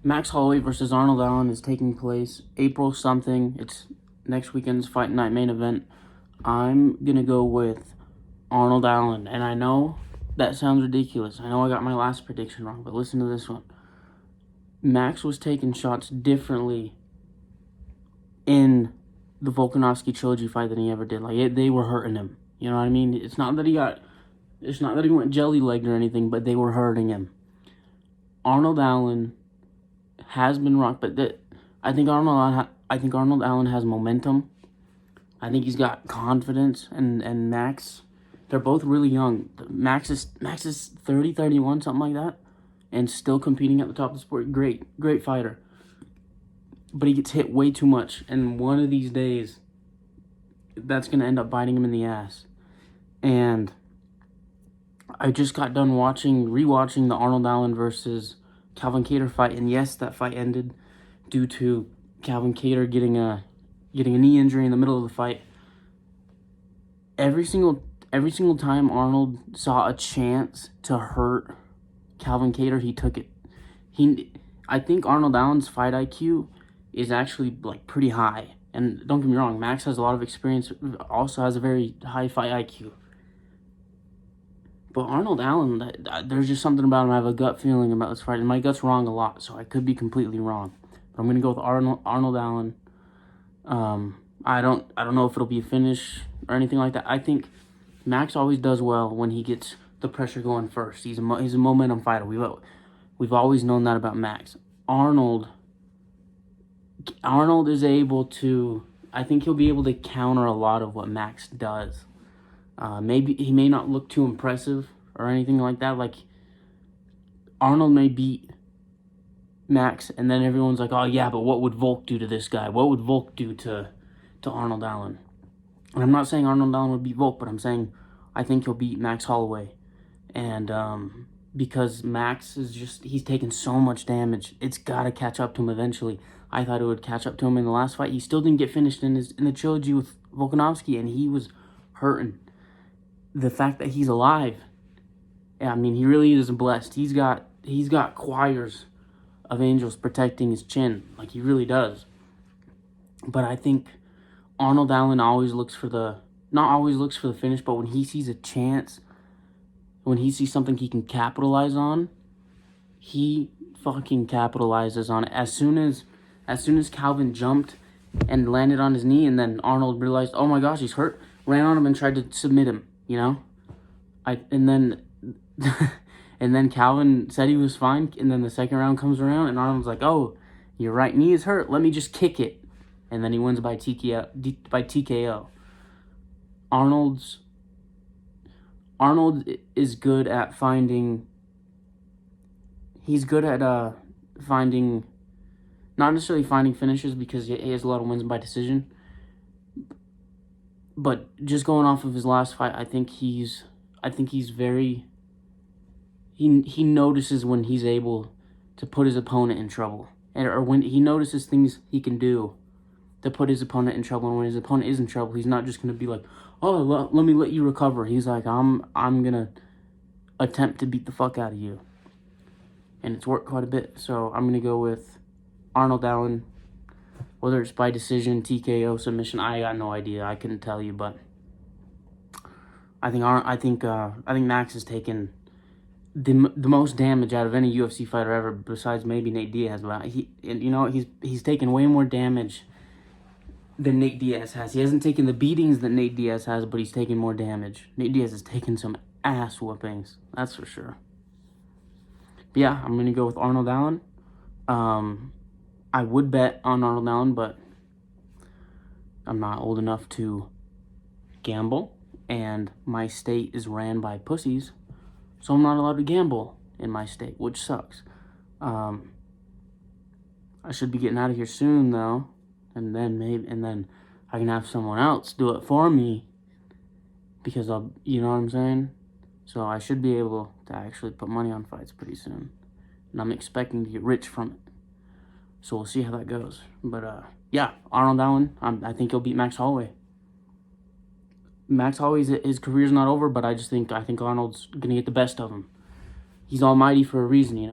Max Holloway versus Arnold Allen is taking place April something. It's next weekend's Fight Night main event. I'm going to go with Arnold Allen. And I know that sounds ridiculous. I know I got my last prediction wrong, but listen to this one. Max was taking shots differently in the Volkanovski trilogy fight than he ever did. They were hurting him. You know what I mean? It's not that he went jelly-legged or anything, but they were hurting him. Arnold Allen has been rocked, but I think Arnold Allen has momentum. I think he's got confidence, and Max, they're both really young. Max is 30, 31, something like that, and still competing at the top of the sport. Great fighter. But he gets hit way too much, and one of these days, that's going to end up biting him in the ass. And I just got done rewatching the Arnold Allen versus Calvin Kattar fight, and yes, that fight ended due to Calvin Kattar getting a knee injury in the middle of the fight. Every single time Arnold saw a chance to hurt Calvin Kattar, he took it. I think Arnold Allen's fight IQ is actually pretty high. And don't get me wrong, Max has a lot of experience, also has a very high fight IQ. But Arnold Allen, there's just something about him. I have a gut feeling about this fight, and my gut's wrong a lot, so I could be completely wrong. But I'm gonna go with Arnold Allen. I don't know if it'll be a finish or anything like that. I think Max always does well when he gets the pressure going first. He's a momentum fighter. We've always known that about Max. Arnold is able to. I think he'll be able to counter a lot of what Max does. Maybe he may not look too impressive or anything like that. Arnold may beat Max, and then everyone's like, oh yeah, but what would Volk do to this guy? What would Volk do to Arnold Allen? And I'm not saying Arnold Allen would beat Volk, but I'm saying I think he'll beat Max Holloway. And because Max he's taken so much damage, it's got to catch up to him eventually. I thought it would catch up to him in the last fight. He still didn't get finished in the trilogy with Volkanovski, and he was hurting. The fact that he's alive, I mean, he really is blessed. He's got choirs of angels protecting his chin, like he really does. But I think Arnold Allen not always looks for the finish, but when he sees a chance, when he sees something he can capitalize on, he fucking capitalizes on it. As soon as Calvin jumped and landed on his knee, and then Arnold realized, oh my gosh, he's hurt, ran on him and tried to submit him. You know, and then Calvin said he was fine, and then the second round comes around, and Arnold's like, "Oh, your right knee is hurt. Let me just kick it," and then he wins by TKO. Arnold is good at finding. He's good at finding, not necessarily finding finishes because he has a lot of wins by decision. But just going off of his last fight, I think he's very. He notices when he's able to put his opponent in trouble, or when he notices things he can do to put his opponent in trouble. And when his opponent is in trouble, he's not just gonna be like, "Oh, let me let you recover." He's like, "I'm gonna attempt to beat the fuck out of you," and it's worked quite a bit. So I'm gonna go with Arnold Allen. Whether it's by decision, TKO, submission, I got no idea. I couldn't tell you, but I think Max has taken the most damage out of any UFC fighter ever, besides maybe Nate Diaz. But he's taken way more damage than Nate Diaz has. He hasn't taken the beatings that Nate Diaz has, but he's taken more damage. Nate Diaz has taken some ass whoopings, that's for sure. But yeah, I'm gonna go with Arnold Allen. I would bet on Arnold Allen, but I'm not old enough to gamble, and my state is ran by pussies, so I'm not allowed to gamble in my state, which sucks. I should be getting out of here soon, though, and then I can have someone else do it for me, because you know what I'm saying? So I should be able to actually put money on fights pretty soon, and I'm expecting to get rich from it. So we'll see how that goes. But, yeah, Arnold Allen, I think he'll beat Max Holloway. Max Holloway's his career's not over, but I think Arnold's going to get the best of him. He's almighty for a reason, you know.